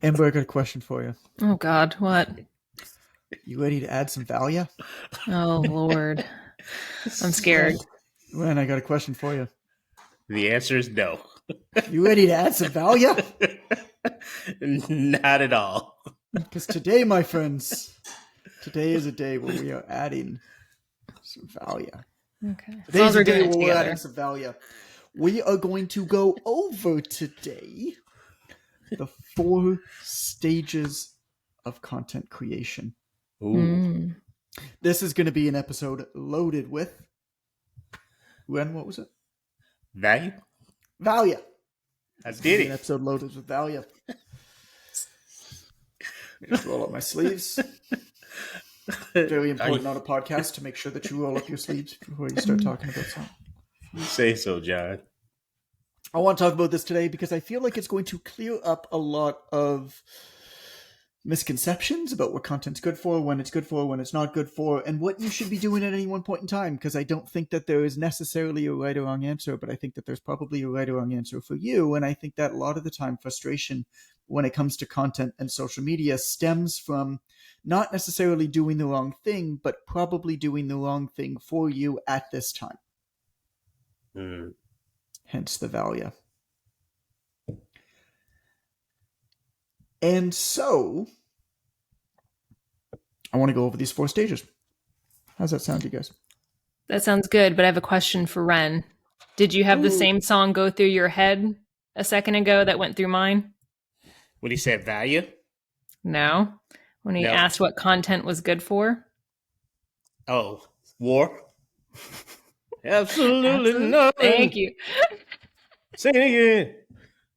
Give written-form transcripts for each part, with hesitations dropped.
Amber, I got a question for you. Oh God, what? You ready to add some value? Oh Lord, I'm scared. Ren, I got a question for you. The answer is no. You ready to add some value? Not at all. Because today, my friends, today is a day where we are adding some value. Okay. Today's a day doing it where we're together. adding some value. We are going to go over today the 4 stages of content creation. Ooh. This is going to be an episode loaded with, Ren, what was it? Value? Value. I It's did an it. episode loaded with value. Just roll up my sleeves. Very important on a podcast to make sure that you roll up your sleeves before you start talking about something. You say so, John. I want to talk about this today because I feel like it's going to clear up a lot of misconceptions about what content's good for, when it's good for, when it's not good for, and what you should be doing at any one point in time. Because I don't think that there is necessarily a right or wrong answer, but I think that there's probably a right or wrong answer for you. And I think that a lot of the time frustration when it comes to content and social media stems from not necessarily doing the wrong thing, but probably doing the wrong thing for you at this time. Hence the value. And so, I want to go over these 4 stages. How's that sound, you guys? That sounds good, but I have a question for Ren. Did you have the same song go through your head a second ago that went through mine? When he said value? No. When he asked what content was good for? Oh, war? Absolutely nothing. Thank you. Say it again.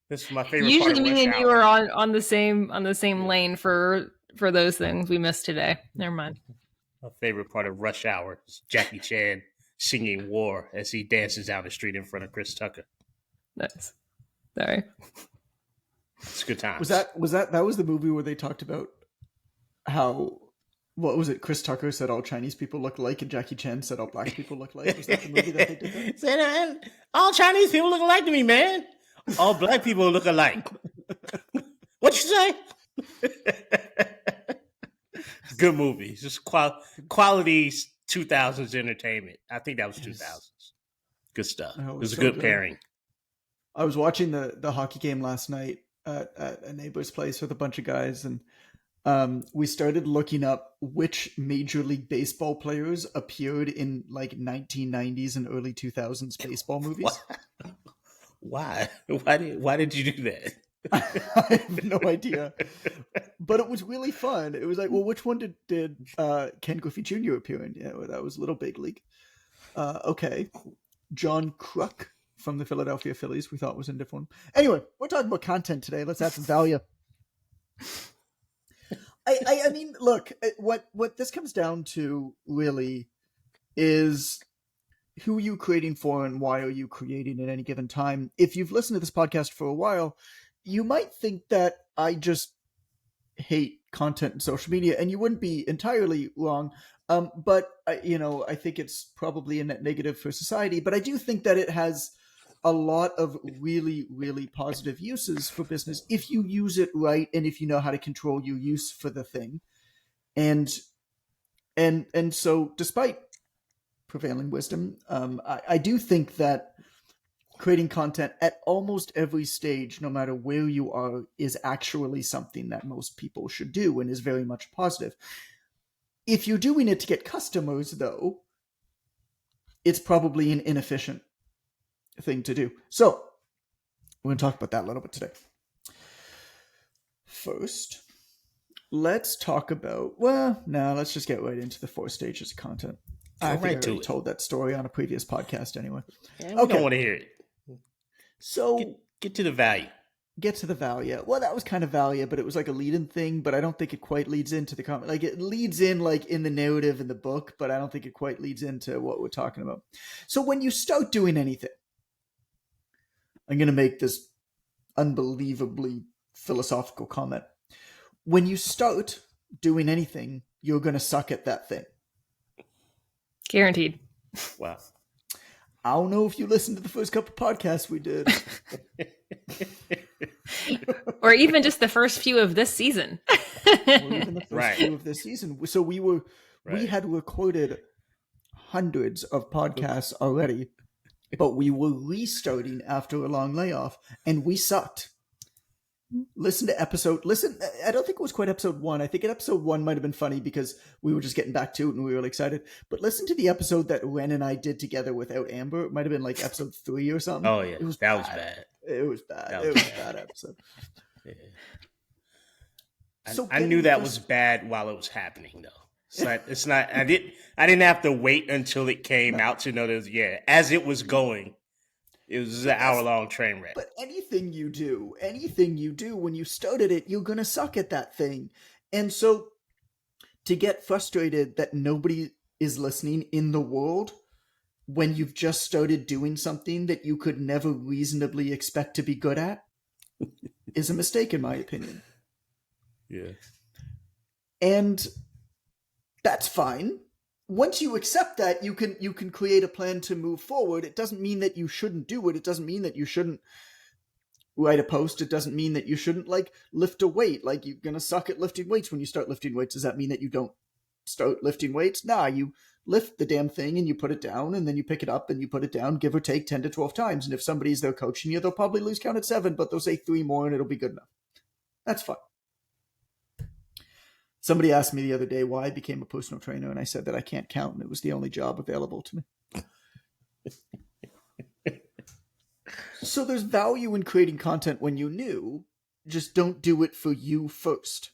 This is my favorite part Usually of Rush me and you Hour. are on the same lane for those things. We missed today. Never mind. My favorite part of Rush Hour is Jackie Chan singing War as he dances down the street in front of Chris Tucker. Nice. Sorry. It's a good time. Was that the movie where they talked about how, what was it, Chris Tucker said all Chinese people look alike and Jackie Chan said all black people look alike? Was that the movie that they did that? All Chinese people look alike to me, man. All black people look alike. What you say? Good movie. It's just quality 2000s entertainment. I think that was 2000s. Good stuff. It was a good pairing. I was watching the hockey game last night at a neighbor's place with a bunch of guys, and we started looking up which Major League Baseball players appeared in like 1990s and early 2000s baseball movies. Why? Why did you do that? I have no idea, but it was really fun. It was like, well, which one did Ken Griffey Jr. appear in? Yeah, well, that was Little Big League. Okay, John Kruk from the Philadelphia Phillies, we thought was in different one. Anyway, we're talking about content today. Let's add some value. I mean, look, what this comes down to really is who are you creating for and why are you creating at any given time? If you've listened to this podcast for a while, you might think that I just hate content and social media, and you wouldn't be entirely wrong. But I think it's probably a net negative for society. But I do think that it has a lot of really, really positive uses for business if you use it right and if you know how to control your use for the thing. And so, despite prevailing wisdom, I do think that creating content at almost every stage, no matter where you are, is actually something that most people should do and is very much positive. If you're doing it to get customers, though, it's probably an inefficient thing to do. So, we're going to talk about that a little bit today. First, let's talk about, let's just get right into the 4 stages of content. I think I already told that story on a previous podcast anyway. Yeah, we don't want to hear it. So get to the value. Get to the value. Well, that was kind of value, but it was like a lead-in thing, but I don't think it quite leads into the comment. Like, it leads in like in the narrative in the book, but I don't think it quite leads into what we're talking about. So when you start doing anything, I'm going to make this unbelievably philosophical comment. When you start doing anything, you're going to suck at that thing. Guaranteed. Wow. I don't know if you listened to the first couple podcasts we did. Or even just the first few of this season. Or even the first few of this season. So we had recorded hundreds of podcasts already, but we were restarting after a long layoff, and we sucked. Listen, I don't think it was quite episode 1. I think episode 1 might have been funny because we were just getting back to it and we were really excited. But listen to the episode that Ren and I did together without Amber. It might have been like episode 3 or something. Oh, yeah. That was bad. It was bad. It was a bad episode. Yeah. So I knew that was bad while it was happening, though. So it's not. I didn't have to wait until it came out to know that. As it was going, it was an hour-long train wreck. But anything you do when you started it, you're gonna suck at that thing. And so, to get frustrated that nobody is listening in the world when you've just started doing something that you could never reasonably expect to be good at is a mistake, in my opinion. Yeah. And that's fine. Once you accept that, you can create a plan to move forward. It doesn't mean that you shouldn't do it. It doesn't mean that you shouldn't write a post. It doesn't mean that you shouldn't lift a weight. Like, you're gonna suck at lifting weights when you start lifting weights. Does that mean that you don't start lifting weights? Nah, you lift the damn thing and you put it down, and then you pick it up and you put it down, give or take 10 to 12 times. And if somebody's there coaching you, they'll probably lose count at 7, but they'll say 3 more and it'll be good enough. That's fine. Somebody asked me the other day why I became a personal trainer, and I said that I can't count, and it was the only job available to me. So there's value in creating content when you're new. Just don't do it for you first.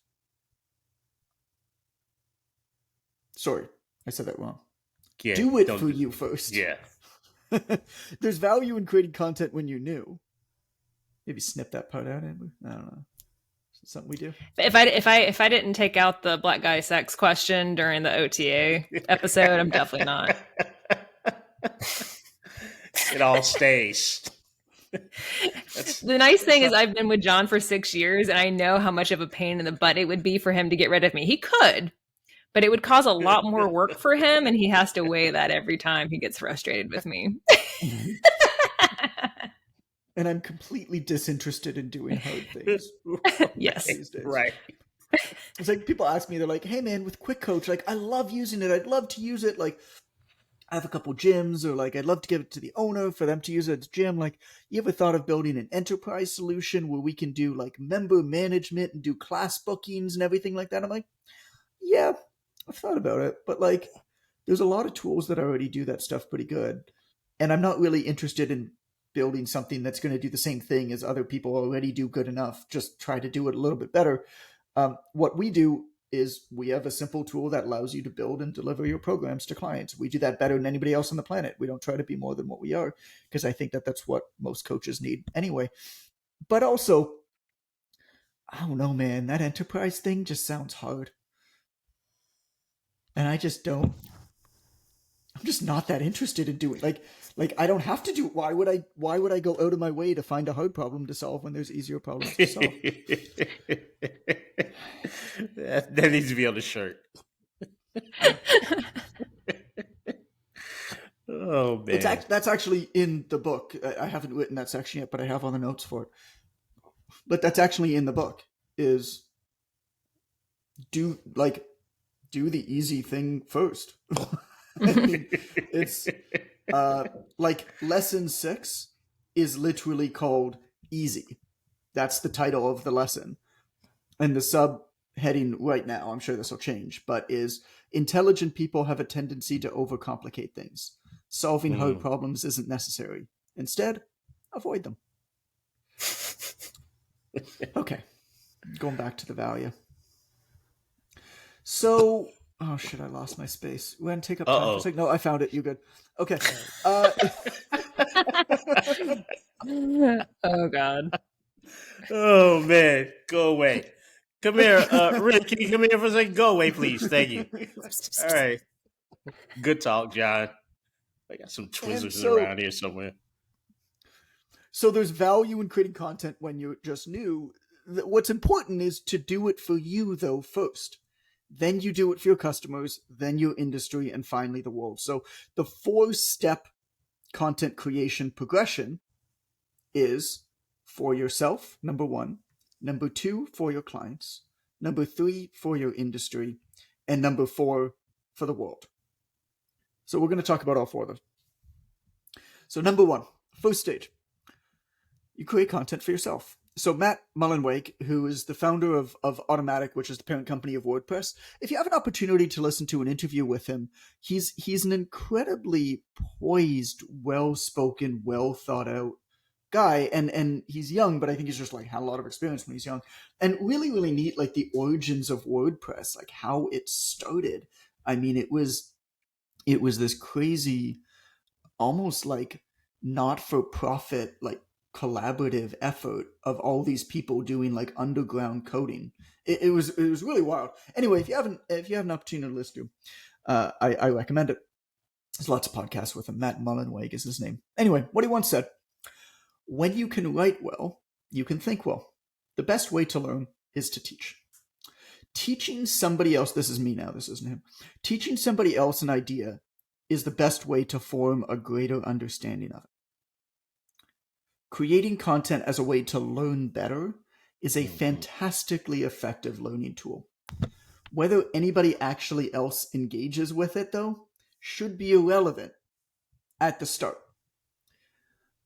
Sorry, I said that wrong. Yeah, do it for you first. Yeah. There's value in creating content when you're new. Maybe snip that part out, Amber. I don't know. Something we do. If I didn't take out the black guy sex question during the OTA episode, I'm definitely not. It all stays. The nice thing is I've been with John for 6 years, and I know how much of a pain in the butt it would be for him to get rid of me. He could, but it would cause a lot more work for him, and he has to weigh that every time he gets frustrated with me. And I'm completely disinterested in doing hard things. Yes. Right. It's like people ask me, they're like, hey man, with Quick Coach, like, I love using it. I'd love to use it. Like, I have a couple gyms, or like, I'd love to give it to the owner for them to use it at the gym. Like, you ever thought of building an enterprise solution where we can do like member management and do class bookings and everything like that? I'm like, yeah, I've thought about it. But like, there's a lot of tools that already do that stuff pretty good. And I'm not really interested in building something that's going to do the same thing as other people already do good enough. Just try to do it a little bit better. What we do is we have a simple tool that allows you to build and deliver your programs to clients. We do that better than anybody else on the planet. We don't try to be more than what we are, because I think that that's what most coaches need anyway. But also, I don't know, man, that enterprise thing just sounds hard. And I just don't. I'm just not that interested in doing like I don't have to do. Why would I go out of my way to find a hard problem to solve when there's easier problems to solve? That needs to be on the shirt. Oh man, that's actually in the book. I haven't written that section yet, but I have all the notes for it. But that's actually in the book. Is do the easy thing first. I mean, it's like lesson 6 is literally called easy. That's the title of the lesson. And the subheading right now, I'm sure this will change, but is intelligent people have a tendency to overcomplicate things. Solving hard problems isn't necessary. Instead, avoid them. Okay. Going back to the value. So, oh shit, I lost my space. We're going to take up time for a second. No, I found it. You good. Okay. Oh God. Oh man, go away. Come here, Rick. Can you come here for a second? Go away, please. Thank you. All right. Good talk, John. I got some Twizzlers around here somewhere. So there's value in creating content when you're just new. What's important is to do it for you, though, first. Then you do it for your customers, then your industry, and finally the world. So the 4-step content creation progression is for yourself, number 1, Number 2, for your clients. Number 3, for your industry. And number 4, for the world. So we're going to talk about all 4 of those. So number 1, first stage. You create content for yourself. So Matt Mullenweg, who is the founder of Automattic, which is the parent company of WordPress, if you have an opportunity to listen to an interview with him, he's an incredibly poised, well-spoken, well-thought-out guy. And he's young, but I think he's just like had a lot of experience when he's young. And really, really neat, like the origins of WordPress, like how it started. I mean, it was this crazy, almost like not-for-profit, like collaborative effort of all these people doing like underground coding. It was really wild. Anyway, if you have an opportunity to listen to, I recommend it. There's lots of podcasts with him. Matt Mullenweg is his name. Anyway, what he once said: when you can write well, you can think well. The best way to learn is to teach. Teaching somebody else, this is me now, this isn't him. Teaching somebody else an idea is the best way to form a greater understanding of it. Creating content as a way to learn better is a fantastically effective learning tool. Whether anybody actually else engages with it, though, should be irrelevant at the start.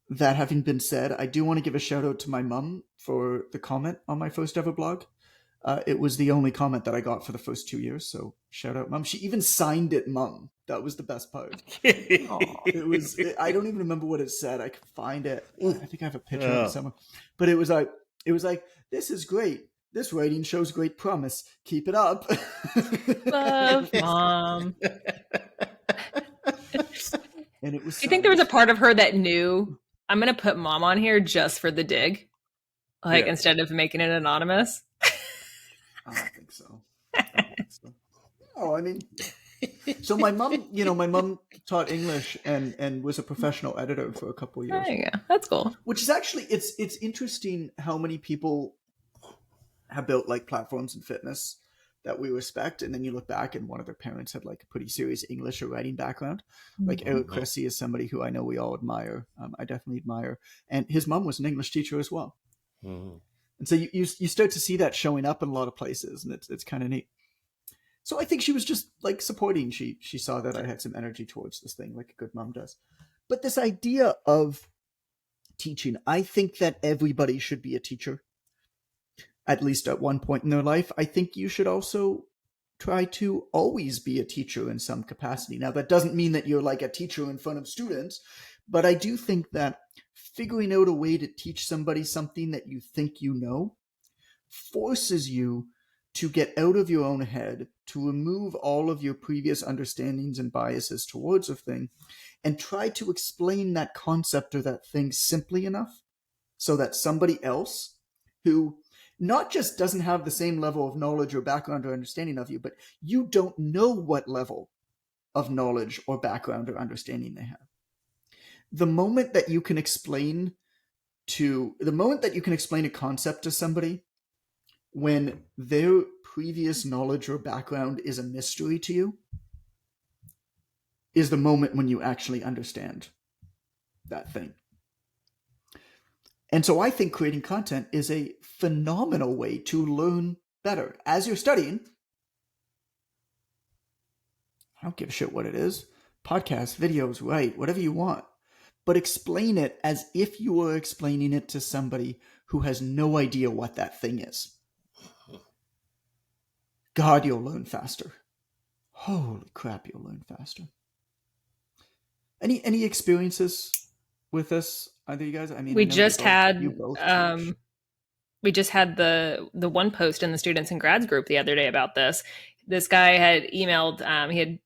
That having been said, I do want to give a shout out to my mom for the comment on my first ever blog. It was the only comment that I got for the first 2 years, so shout out, Mom. She even signed it, Mom. That was the best part. I don't even remember what it said. I could find it. I think I have a picture of it somewhere. But it was like, this is great. This writing shows great promise. Keep it up. Love, Mom. And it was. Do you think there was a part of her that knew, I'm going to put Mom on here just for the dig? Like, instead of making it anonymous? I don't think so. Oh, I mean, so my mom taught English and was a professional editor for a couple of years. There you go. That's cool. Which is actually, it's interesting how many people have built like platforms in fitness that we respect, and then you look back and one of their parents had like a pretty serious English or writing background. Like Eric Cressy is somebody who I know we all admire. I definitely admire, and his mom was an English teacher as well. Mm-hmm. And so you start to see that showing up in a lot of places, and it's kind of neat. So I think she was just like supporting. She saw that I had some energy towards this thing, like a good mom does. But this idea of teaching, I think that everybody should be a teacher, at least at one point in their life. I think you should also try to always be a teacher in some capacity. Now, that doesn't mean that you're like a teacher in front of students, but I do think that figuring out a way to teach somebody something that you think you know forces you to get out of your own head, to remove all of your previous understandings and biases towards a thing, and try to explain that concept or that thing simply enough so that somebody else who not just doesn't have the same level of knowledge or background or understanding of you, but you don't know what level of knowledge or background or understanding they have. The moment that you can explain a concept to somebody when their previous knowledge or background is a mystery to you is the moment when you actually understand that thing. And so I think creating content is a phenomenal way to learn better. As you're studying, I don't give a shit what it is. Podcasts, videos, write, whatever you want. But explain it as if you were explaining it to somebody who has no idea what that thing is. God, you'll learn faster. Holy crap, you'll learn faster. Any experiences with this? Either you guys? I mean, we just had the one post in the students and grads group the other day about this. This guy had emailed, he had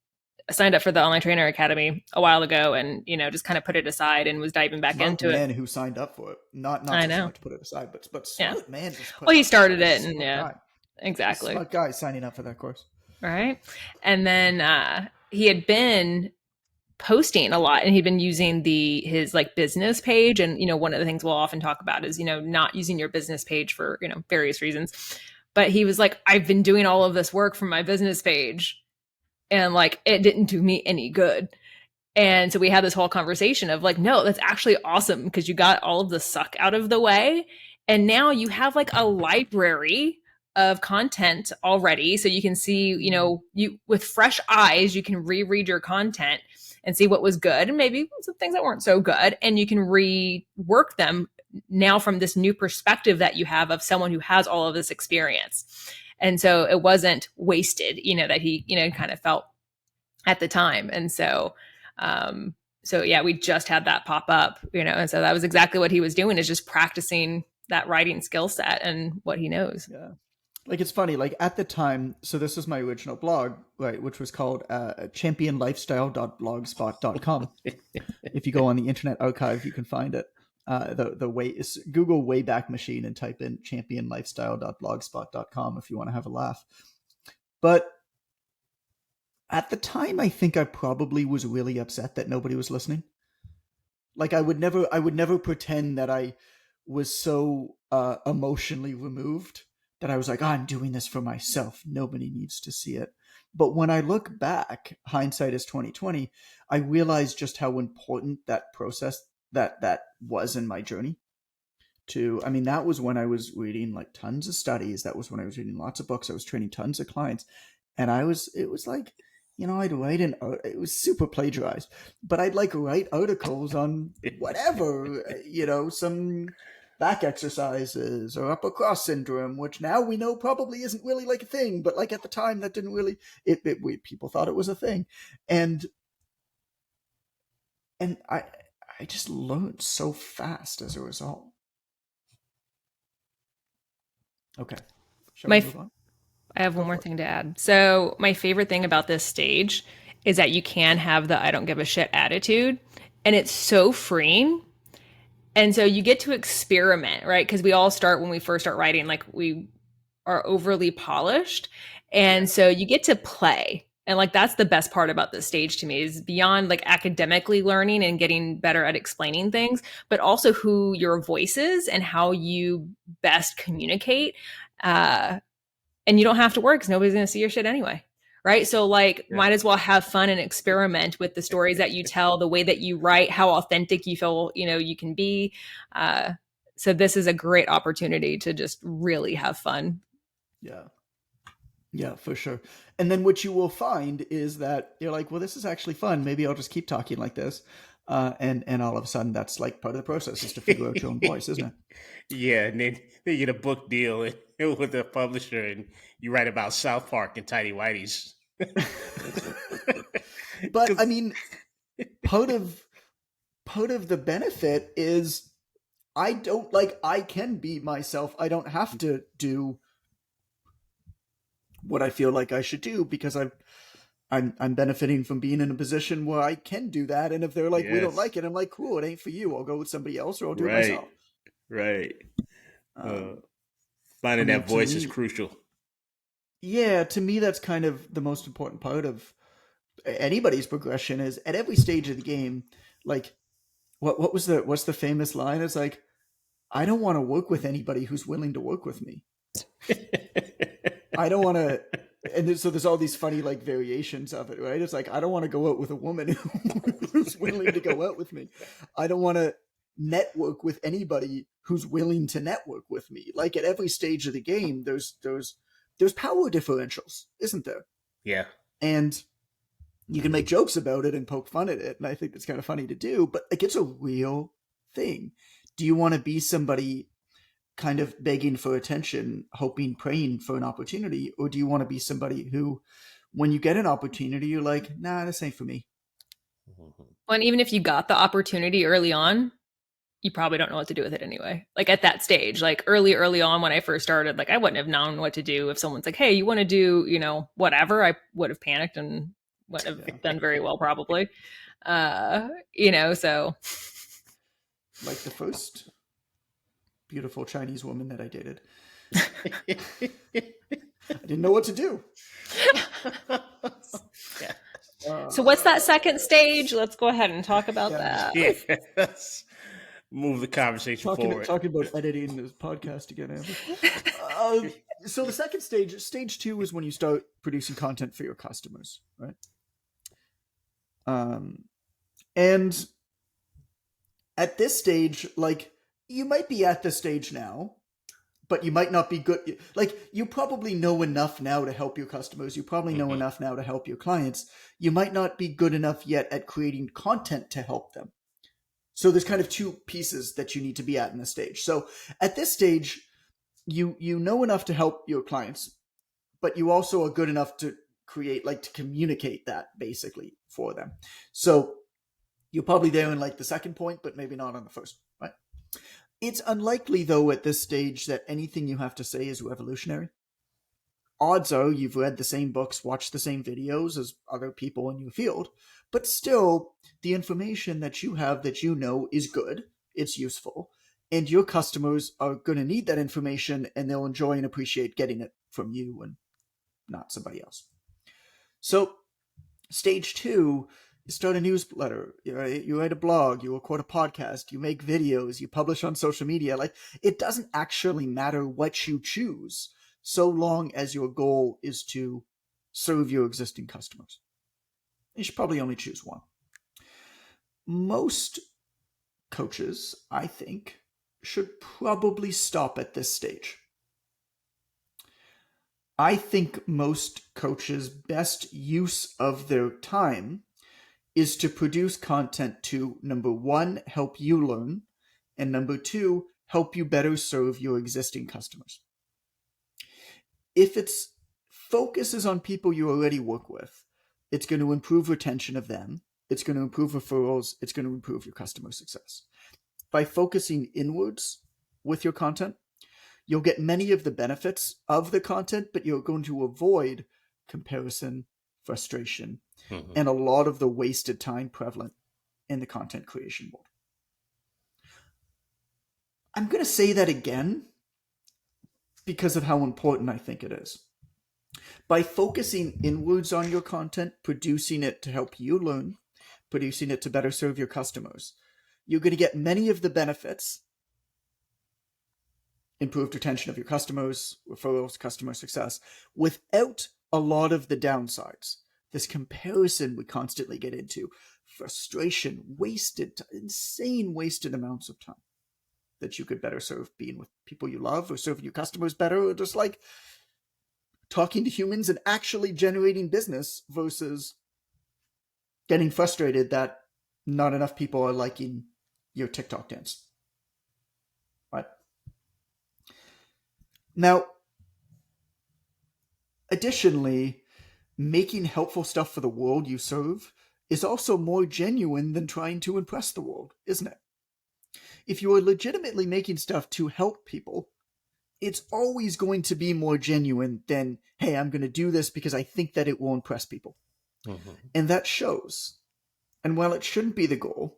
signed up for the Online Trainer Academy a while ago, and just kind of put it aside and was diving back into it. Man who signed up for it, not I so know. much to put it aside, but smart man. Well, he started it, and guy. Exactly. Smart guy signing up for that course, right? And then he had been posting a lot, and he'd been using his like business page, and one of the things we'll often talk about is not using your business page for various reasons. But he was like, I've been doing all of this work from my business page, and like it didn't do me any good. And so we had this whole conversation of like, no, that's actually awesome because you got all of the suck out of the way, And now you have like a library of content already. So you can see, you with fresh eyes, you can reread your content and see what was good and maybe some things that weren't so good. And you can rework them now from this new perspective that you have of someone who has all of this experience. And so it wasn't wasted, that he, kind of felt at the time. And so, yeah, we just had that pop up, and so that was exactly what he was doing, is just practicing that writing skill set and what he knows. Yeah. Like, it's funny, like at the time, so this is my original blog, right, which was called championlifestyle.blogspot.com. If you go on the Internet Archive, you can find it. Google Wayback Machine and type in championlifestyle.blogspot.com if you want to have a laugh. But at the time, I think I probably was really upset that nobody was listening. Like, I would never pretend that I was so emotionally removed that I was like, I'm doing this for myself. Nobody needs to see it. But when I look back, hindsight is 2020, I realized just how important that process that was in my journey. That was when I was reading like tons of studies. That was when I was reading lots of books. I was training tons of clients. And it was like, I'd write it was super plagiarized, but I'd like write articles on whatever, some back exercises or upper cross syndrome, which now we know probably isn't really like a thing, but like at the time that didn't really, people thought it was a thing. And I just learned so fast as a result. Okay. Shall we move on? I have one more thing to add. So my favorite thing about this stage is that you can have the I don't give a shit attitude, and it's so freeing. And so you get to experiment, right? Because we all start, when we first start writing, like we are overly polished. And so you get to play. And like, that's the best part about this stage to me, is beyond like academically learning and getting better at explaining things, but also who your voice is and how you best communicate. And you don't have to work because nobody's going to see your shit anyway. Right. So like, might as well have fun and experiment with the stories that you tell, the way that you write, how authentic you feel, you can be. So this is a great opportunity to just really have fun. Yeah. Yeah, for sure. And then what you will find is that you're like, well, this is actually fun. Maybe I'll just keep talking like this. And all of a sudden that's like part of the process, is to figure out your own voice, isn't it? Yeah. And then you get a book deal with a publisher and you write about South Park and Tidy Whities. But part of the benefit is I can be myself. I don't have to do what I feel like I should do, because I'm benefiting from being in a position where I can do that. And if they're like, we don't like it, I'm like, cool, it ain't for you. I'll go with somebody else, or I'll do it myself. Right. Finding that voice is crucial. Yeah, to me, that's kind of the most important part of anybody's progression, is at every stage of the game. Like, what's the famous line? It's like, I don't want to work with anybody who's willing to work with me. I don't want to, and so there's all these funny like variations of it, right? It's like, I don't want to go out with a woman who's willing to go out with me. I don't want to network with anybody who's willing to network with me. Like, at every stage of the game, there's power differentials, isn't there? Yeah. And you can make jokes about it and poke fun at it, and I think that's kind of funny to do, but like, it's a real thing. Do you want to be somebody kind of begging for attention, hoping, praying for an opportunity? Or do you want to be somebody who, when you get an opportunity, you're like, nah, this ain't for me? Well, and even if you got the opportunity early on, you probably don't know what to do with it anyway. Like at that stage, like early on when I first started, like I wouldn't have known what to do if someone's like, hey, you want to do, whatever. I would have panicked and wouldn't have done very well probably. So. Like the first beautiful Chinese woman that I dated. I didn't know what to do. So what's that second stage? Let's go ahead and talk about that. Yeah, let's move the conversation forward. Talking about editing this podcast again, Amber. So the second stage 2, is when you start producing content for your customers, right? And at this stage, like, you might be at this stage now, but you might not be good. Like, you probably know enough now to help your customers. You probably know enough now to help your clients. You might not be good enough yet at creating content to help them. So there's kind of two pieces that you need to be at in this stage. So at this stage, you know enough to help your clients, but you also are good enough to create, like, to communicate that basically for them. So you're probably there in, like, the second point, but maybe not on the first, right? It's unlikely, though, at this stage that anything you have to say is revolutionary. Odds are you've read the same books, watched the same videos as other people in your field, but still, the information that you have that you know is good, it's useful, and your customers are going to need that information, and they'll enjoy and appreciate getting it from you and not somebody else. So, stage 2, you start a newsletter, you write a blog, you record a podcast, you make videos, you publish on social media. Like, it doesn't actually matter what you choose, so long as your goal is to serve your existing customers. You should probably only choose one. Most coaches, I think, should probably stop at this stage. I think most coaches' best use of their time is to produce content to, number 1, help you learn, and number 2, help you better serve your existing customers. If its focus is on people you already work with, it's going to improve retention of them, it's going to improve referrals, it's going to improve your customer success. By focusing inwards with your content, you'll get many of the benefits of the content, but you're going to avoid comparison, frustration, and a lot of the wasted time prevalent in the content creation world. I'm going to say that again because of how important I think it is. By focusing inwards on your content, producing it to help you learn, producing it to better serve your customers, you're going to get many of the benefits: improved retention of your customers, referrals, customer success, without a lot of the downsides. This comparison we constantly get into, frustration, insane wasted amounts of time that you could better serve being with people you love, or serving your customers better, or just like talking to humans and actually generating business versus getting frustrated that not enough people are liking your TikTok dance. Right? Now, additionally, making helpful stuff for the world you serve is also more genuine than trying to impress the world, isn't it? If you are legitimately making stuff to help people, it's always going to be more genuine than, hey, I'm going to do this because I think that it will impress people. And that shows. And while it shouldn't be the goal,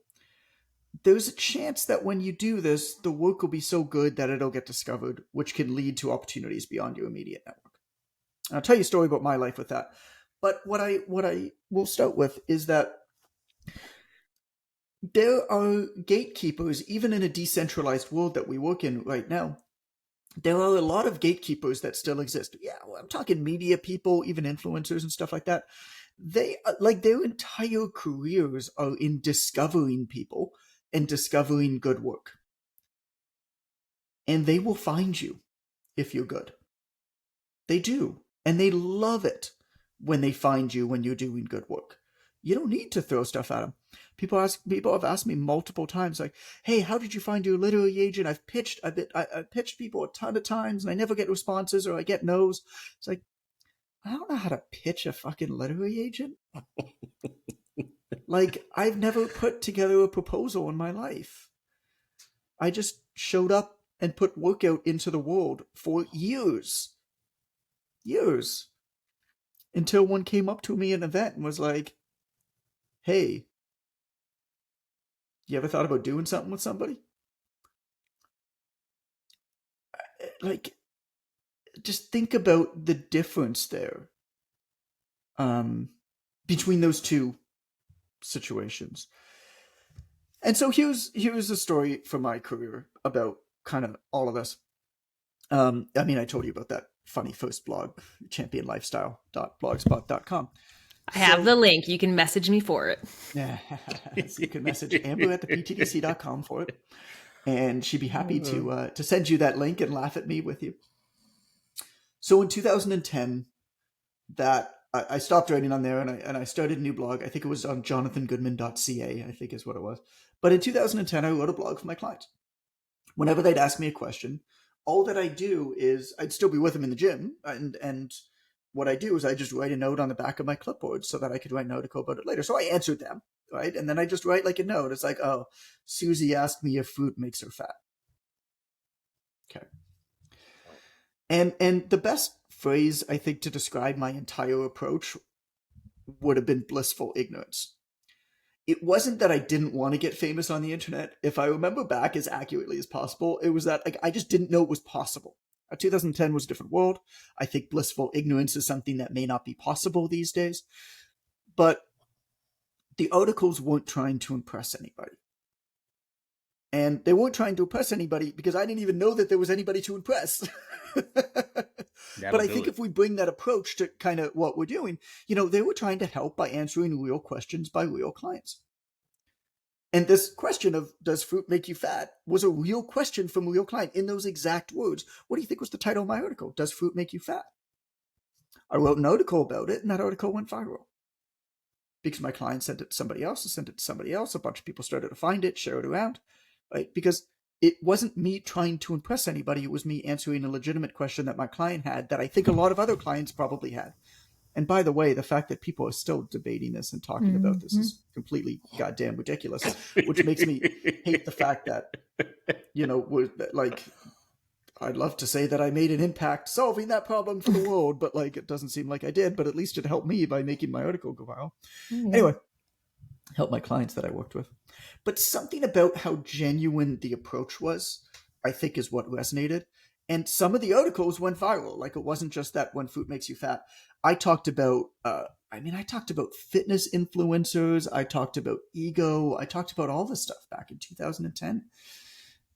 there's a chance that when you do this, the work will be so good that it'll get discovered, which can lead to opportunities beyond your immediate network. I'll tell you a story about my life with that. But what I will start with is that there are gatekeepers, even in a decentralized world that we work in right now. There are a lot of gatekeepers that still exist. Yeah, well, I'm talking media people, even influencers and stuff like that. They, like, their entire careers are in discovering people and discovering good work. And they will find you if you're good. They do. And they love it when they find you when you're doing good work. You don't need to throw stuff at them. People have asked me multiple times, like, hey, how did you find your literary agent? I've pitched people a ton of times and I never get responses, or I get no's. It's like, I don't know how to pitch a fucking literary agent. Like, I've never put together a proposal in my life. I just showed up and put work out into the world for years. Until one came up to me at an event and was like, hey, you ever thought about doing something with somebody? Like, just think about the difference there between those two situations. And so here's a story from my career about kind of all of this. I mean, I told you about that funny first blog, championlifestyle.blogspot.com. I have the link. You can message me for it. Yeah. So you can message Amber at theptdc.com for it. and she'd be happy to send you that link and laugh at me with you. So in 2010, that I stopped writing on there and I started a new blog. I think it was on jonathangoodman.ca, I think is what it was. But in 2010, I wrote a blog for my clients. Whenever they'd ask me a question, all that I do is I'd still be with them in the gym, and what I do is I just write a note on the back of my clipboard so that I could write an article about it later. So I answered them, right? And then I just write like a note. It's like, oh, Susie asked me if fruit makes her fat. Okay. And the best phrase, I think, to describe my entire approach would have been blissful ignorance. It wasn't that I didn't want to get famous on the internet. If I remember back as accurately as possible, it was that I just didn't know it was possible. 2010 was a different world. I think blissful ignorance is something that may not be possible these days. But the articles weren't trying to impress anybody. And they weren't trying to impress anybody because I didn't even know that there was anybody to impress. But I think if we bring that approach to kind of what we're doing, they were trying to help by answering real questions by real clients. And this question of, does fruit make you fat, was a real question from a real client in those exact words. What do you think was the title of my article? Does fruit make you fat? I wrote an article about it, and that article went viral. Because my client sent it to somebody else, sent it to somebody else, a bunch of people started to find it, share it around, right? Because it wasn't me trying to impress anybody. It was me answering a legitimate question that my client had that I think a lot of other clients probably had. And by the way, the fact that people are still debating this and talking about this is completely goddamn ridiculous, which makes me hate the fact that, we're like, I'd love to say that I made an impact solving that problem for the world, but it doesn't seem like I did, but at least it helped me by making my article go viral. Anyway, helped my clients that I worked with. But something about how genuine the approach was, I think, is what resonated. And some of the articles went viral. It wasn't just that when fruit makes you fat. I talked about, fitness influencers. I talked about ego. I talked about all this stuff back in 2010.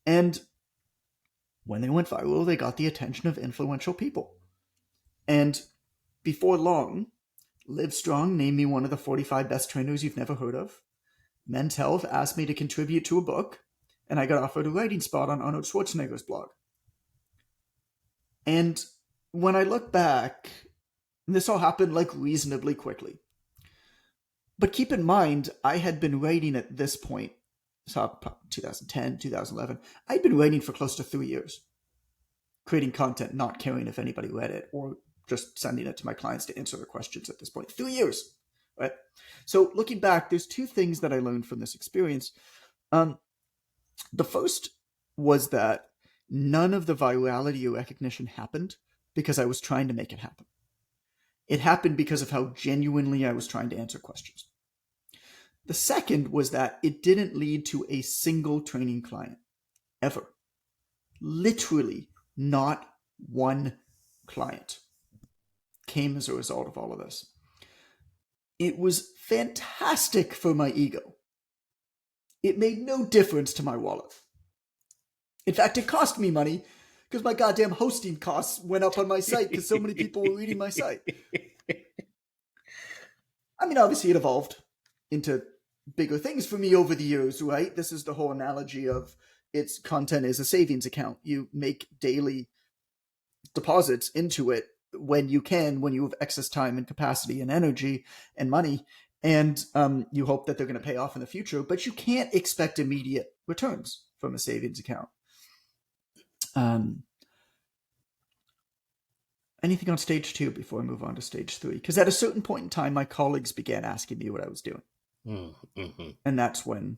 And when they went viral, they got the attention of influential people. And before long, Livestrong named me one of the 45 best trainers you've never heard of. Men's Health asked me to contribute to a book, and I got offered a writing spot on Arnold Schwarzenegger's blog. And when I look back, this all happened reasonably quickly. But keep in mind, I had been writing at this point, so 2010, 2011, I'd been writing for close to 3 years, creating content, not caring if anybody read it, or just sending it to my clients to answer their questions at this point. 3 years, right? So looking back, there's two things that I learned from this experience. The first was that none of the virality or recognition happened because I was trying to make it happen. It happened because of how genuinely I was trying to answer questions. The second was that it didn't lead to a single training client, ever. Literally, not one client came as a result of all of this. It was fantastic for my ego. It made no difference to my wallet. In fact, it cost me money because my goddamn hosting costs went up on my site because so many people were reading my site. I mean, obviously it evolved into bigger things for me over the years, right? This is the whole analogy of its content is a savings account. You make daily deposits into it when you can, when you have excess time and capacity and energy and money, and you hope that they're going to pay off in the future, but you can't expect immediate returns from a savings account. Anything on stage 2 before I move on to stage 3? Because at a certain point in time, my colleagues began asking me what I was doing. Mm-hmm. And that's when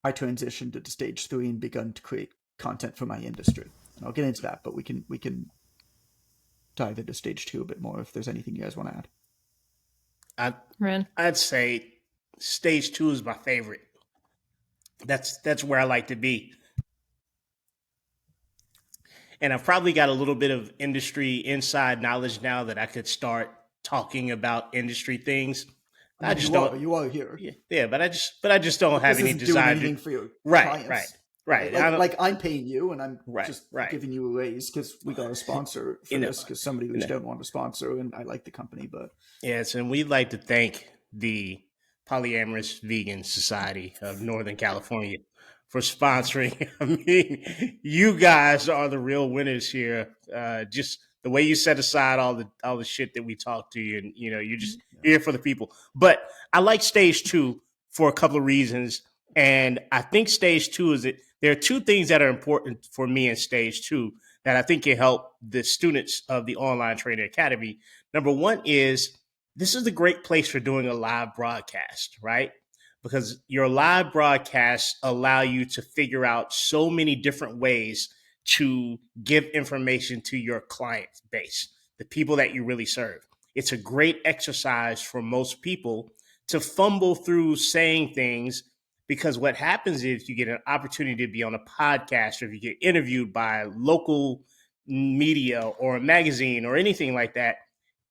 I transitioned to stage 3 and begun to create content for my industry. And I'll get into that, but we can dive into stage 2 a bit more if there's anything you guys want to add. I'd say stage 2 is my favorite. That's where I like to be. And I've probably got a little bit of industry inside knowledge now that I could start talking about industry things. I just don't. You are here. Yeah, but I just don't have any desire to for your right, clients. Right. Like I'm paying you, and I'm just right. giving you a raise because we got a sponsor for this because somebody who don't want to sponsor, and I like the company, but yes, and we'd like to thank the Polyamorous Vegan Society of Northern California for sponsoring. I mean, you guys are the real winners here. Just the way you set aside all the shit that we talk to you, and you're here for the people. But I like stage 2 for a couple of reasons, and I think stage 2 is that there are two things that are important for me in stage 2 that I think can help the students of the Online Trainer Academy. Number one is this is a great place for doing a live broadcast, right? Because your live broadcasts allow you to figure out so many different ways to give information to your client base, the people that you really serve. It's a great exercise for most people to fumble through saying things, because what happens is you get an opportunity to be on a podcast, or if you get interviewed by local media or a magazine or anything like that,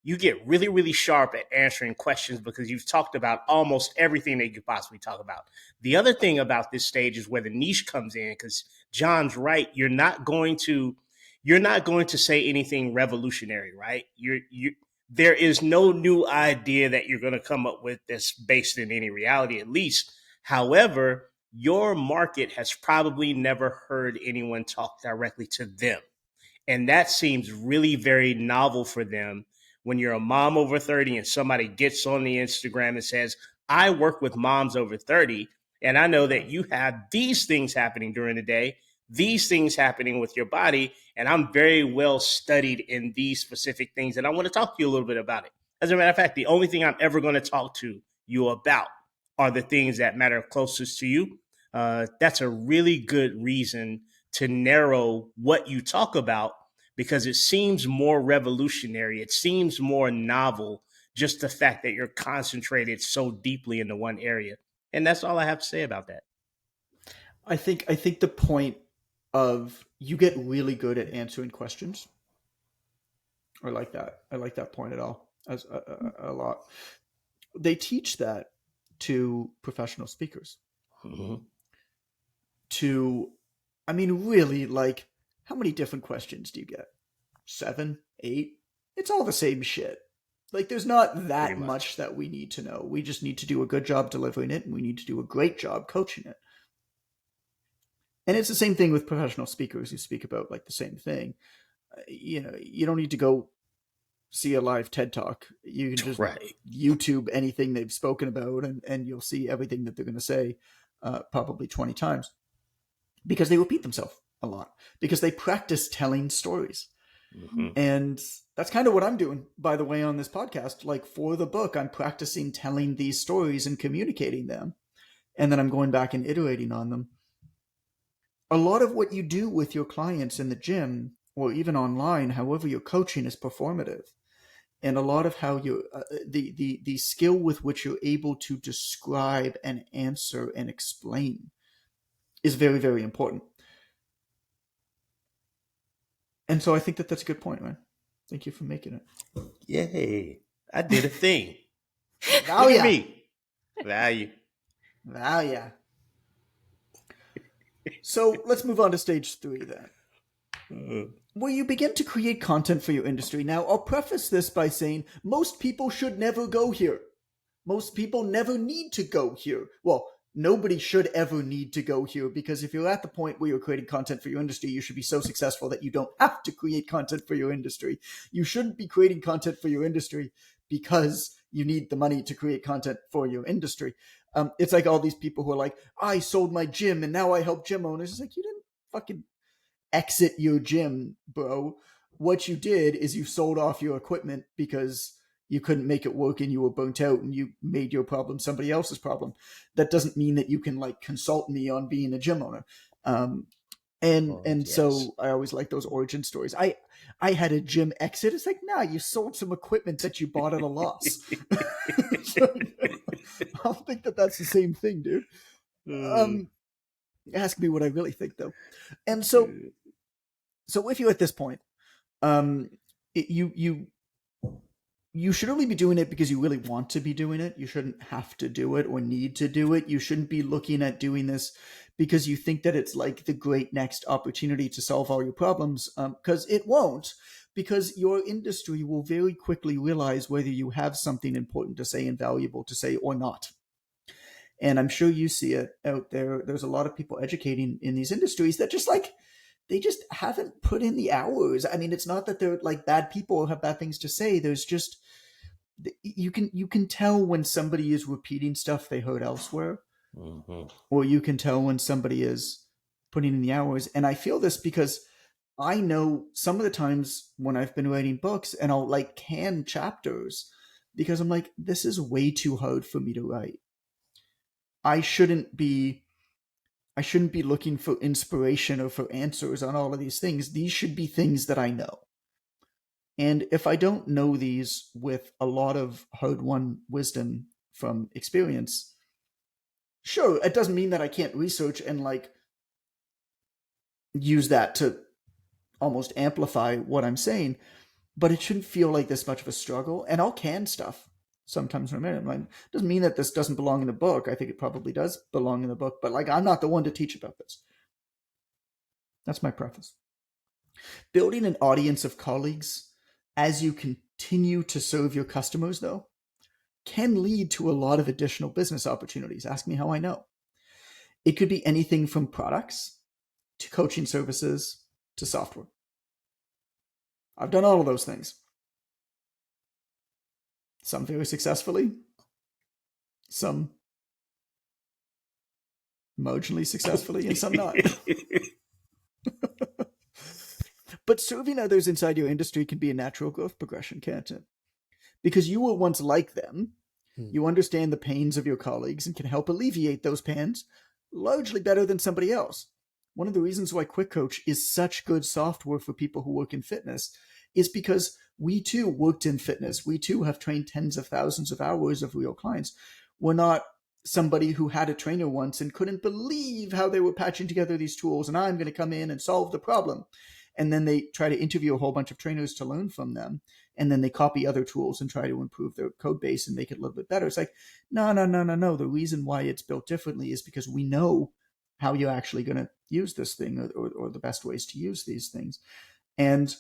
you get really, really sharp at answering questions because you've talked about almost everything that you could possibly talk about. The other thing about this stage is where the niche comes in, because John's right. You're not going to say anything revolutionary, right? There is no new idea that you're going to come up with that's based in any reality, at least. However, your market has probably never heard anyone talk directly to them. And that seems really very novel for them. When you're a mom over 30 and somebody gets on the Instagram and says, I work with moms over 30, and I know that you have these things happening during the day, these things happening with your body, and I'm very well studied in these specific things, and I want to talk to you a little bit about it. As a matter of fact, the only thing I'm ever going to talk to you about are the things that matter closest to you. That's a really good reason to narrow what you talk about, because it seems more revolutionary. It seems more novel, just the fact that you're concentrated so deeply into one area. And that's all I have to say about that. I think the point of you get really good at answering questions. I like that. I like that point at all as a lot. They teach that to professional speakers. Mm-hmm. Really, like, how many different questions do you get? 7, 8? It's all the same shit. Like, there's not that much that we need to know. We just need to do a good job delivering it, and we need to do a great job coaching it. And it's the same thing with professional speakers who speak about, like, the same thing. You don't need to go see a live TED Talk. You can just YouTube anything they've spoken about, and you'll see everything that they're going to say probably 20 times. Because they repeat themselves a lot. Because they practice telling stories. Mm-hmm. And that's kind of what I'm doing, by the way, on this podcast. Like, for the book, I'm practicing telling these stories and communicating them. And then I'm going back and iterating on them. A lot of what you do with your clients in the gym, or even online, however you're coaching, is performative. And a lot of how you the skill with which you're able to describe and answer and explain is very, very important. And so I think that that's a good point, man. Thank you for making it. Yay. I did a thing. Value. Value. So let's move on to stage 3 then. Where you begin to create content for your industry. Now, I'll preface this by saying most people should never go here. Most people never need to go here. Well, nobody should ever need to go here, because if you're at the point where you're creating content for your industry, you should be so successful that you don't have to create content for your industry. You shouldn't be creating content for your industry because you need the money to create content for your industry. It's like all these people who are like, I sold my gym and now I help gym owners. It's like, you didn't fucking exit your gym, bro. What you did is you sold off your equipment because you couldn't make it work and you were burnt out, and you made your problem somebody else's problem. That doesn't mean that you can, like, consult me on being a gym owner. So I always like those origin stories. I had a gym exit. It's like, nah, you sold some equipment that you bought at a loss. I don't think that that's the same thing, dude. Ask me what I really think, though. And so if you're at this point, you should only be doing it because you really want to be doing it. You shouldn't have to do it or need to do it. You shouldn't be looking at doing this because you think that it's like the great next opportunity to solve all your problems, because it won't. Because your industry will very quickly realize whether you have something important to say and valuable to say or not. And I'm sure you see it out there. There's a lot of people educating in these industries that just like, they just haven't put in the hours. I mean, it's not that they're like bad people or have bad things to say. There's just, you can tell when somebody is repeating stuff they heard elsewhere, or you can tell when somebody is putting in the hours. And I feel this because I know some of the times when I've been writing books and I'll like can chapters because I'm like, this is way too hard for me to write. I shouldn't be looking for inspiration or for answers on all of these things. These should be things that I know. And if I don't know these with a lot of hard-won wisdom from experience, sure, it doesn't mean that I can't research and like use that to almost amplify what I'm saying, but it shouldn't feel like this much of a struggle. And I'll can stuff sometimes in a minute. Like, doesn't mean that this doesn't belong in the book. I think it probably does belong in the book, but like, I'm not the one to teach about this. That's my preface. Building an audience of colleagues as you continue to serve your customers, though, can lead to a lot of additional business opportunities. Ask me how I know. It could be anything from products to coaching services to software. I've done all of those things. Some very successfully, some marginally successfully, and some not. But serving others inside your industry can be a natural growth progression, can't it? Because you were once like them, you understand the pains of your colleagues and can help alleviate those pains largely better than somebody else. One of the reasons why Quick Coach is such good software for people who work in fitness is because we too worked in fitness. We too have trained tens of thousands of hours of real clients. We're not somebody who had a trainer once and couldn't believe how they were patching together these tools, and I'm going to come in and solve the problem. And then they try to interview a whole bunch of trainers to learn from them. And then they copy other tools and try to improve their code base and make it a little bit better. It's like, no. The reason why it's built differently is because we know how you're actually going to use this thing or the best ways to use these things. And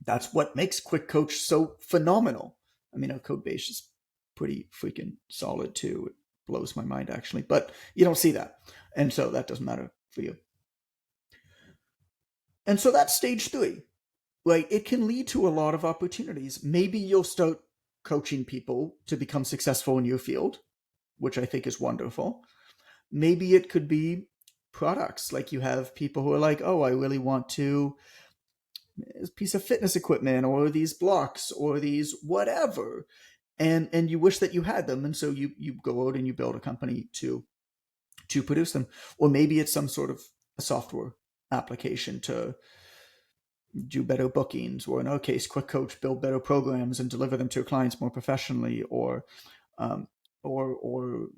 that's what makes Quick Coach so phenomenal. I mean, our code base is pretty freaking solid too. It blows my mind actually, but you don't see that. And so that doesn't matter for you. And so that's stage 3. Right? It can lead to a lot of opportunities. Maybe you'll start coaching people to become successful in your field, which I think is wonderful. Maybe it could be products. Like you have people who are like, oh, I really want to a piece of fitness equipment or these blocks or these whatever. And you wish that you had them. And so you go out and you build a company to produce them. Or maybe it's some sort of a software application to do better bookings, or in our case, Quick Coach, build better programs and deliver them to your clients more professionally, or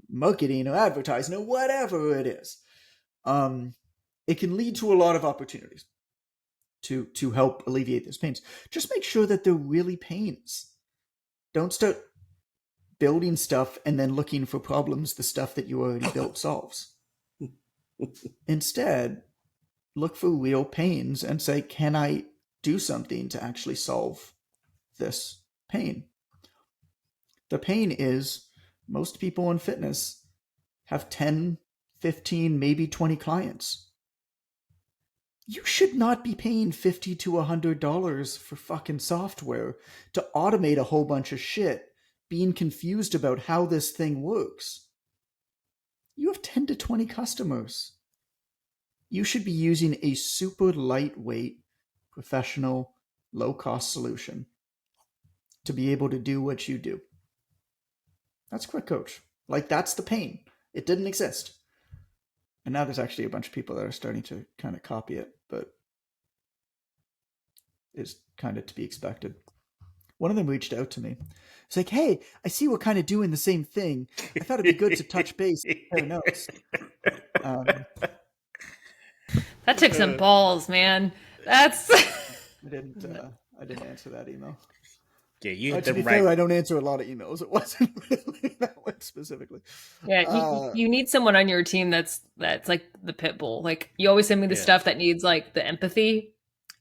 marketing or advertising or whatever it is. It can lead to a lot of opportunities to help alleviate those pains. Just make sure that they're really pains. Don't start building stuff and then looking for problems the stuff that you already built solves. Instead, look for real pains and say, can I do something to actually solve this pain? The pain is most people in fitness have 10, 15, maybe 20 clients. You should not be paying $50 to $100 for fucking software to automate a whole bunch of shit, being confused about how this thing works. You have 10 to 20 customers. You should be using a super lightweight, professional, low-cost solution to be able to do what you do. That's Quick Coach. Like, that's the pain. It didn't exist. And now there's actually a bunch of people that are starting to kind of copy it, but it's kind of to be expected. One of them reached out to me. It's like, hey, I see we're kind of doing the same thing. I thought it'd be good to touch base and compare notes. That took some balls, man. That's. I didn't answer that email. Yeah, you to be fair, I don't answer a lot of emails. It wasn't really that one specifically. Yeah, you need someone on your team that's like the pit bull. Like, you always send me the stuff that needs like the empathy.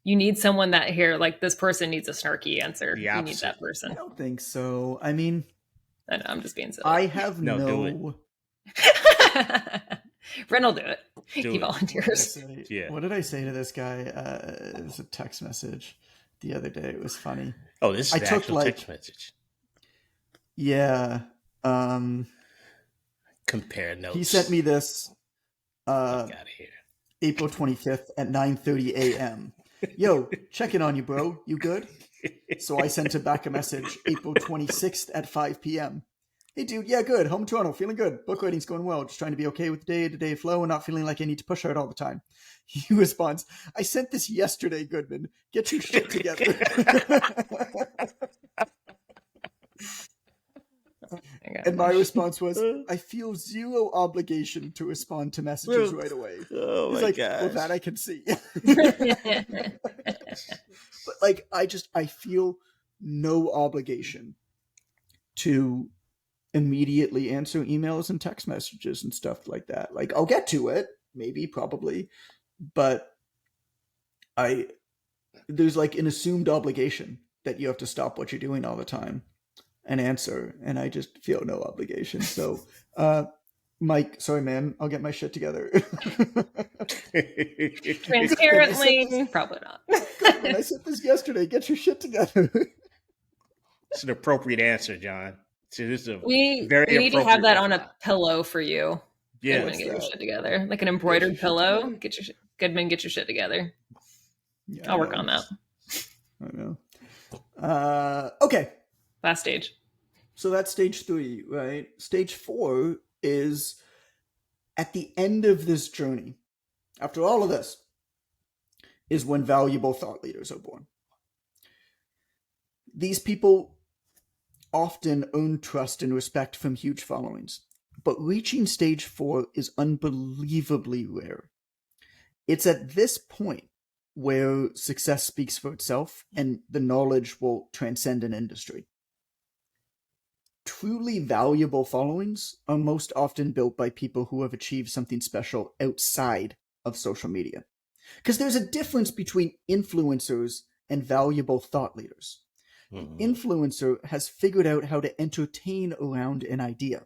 You need someone that here, like, this person needs a snarky answer. You need that person. I don't think so. I mean, I know, I'm just being silly. I have no Ren will do it. Do He it. volunteers. Yeah. What did I say to this guy? It was a text message the other day. It was funny. Oh, this is I the took, actual like- text message. Yeah. Compare notes. He sent me this Fuck out of here. April 25th at 9:30 a.m. Yo, checking on you, bro. You good? So I sent him back a message April 26th at 5 p.m. Hey, dude. Yeah, good. Home in Toronto. Feeling good. Book writing's going well. Just trying to be okay with the day-to-day flow and not feeling like I need to push out all the time. He responds, I sent this yesterday, Goodman. Get your shit together. And my response was, I feel zero obligation to respond to messages right away. Oh He's my like, gosh. well, that I can see. But like, I feel no obligation to immediately answer emails and text messages and stuff like that. Like, I'll get to it, maybe, probably, but there's like an assumed obligation that you have to stop what you're doing all the time and answer, and I just feel no obligation. So, Mike, sorry, man, I'll get my shit together. Transparently, probably not. Goodman, I said this yesterday. Get your shit together. It's an appropriate answer, John. So this is a We very need to have appropriate that one. on a pillow for you. Yeah. Goodman, get your shit together. Like an embroidered pillow. Goodman, get your shit together. Yeah, I'll work on that. I know. Okay. Last stage. So that's stage 3, right? Stage 4 is at the end of this journey, after all of this, is when valuable thought leaders are born. These people often earn trust and respect from huge followings, but reaching stage 4 is unbelievably rare. It's at this point where success speaks for itself and the knowledge will transcend an industry. Truly valuable followings are most often built by people who have achieved something special outside of social media. Because there's a difference between influencers and valuable thought leaders. An influencer has figured out how to entertain around an idea.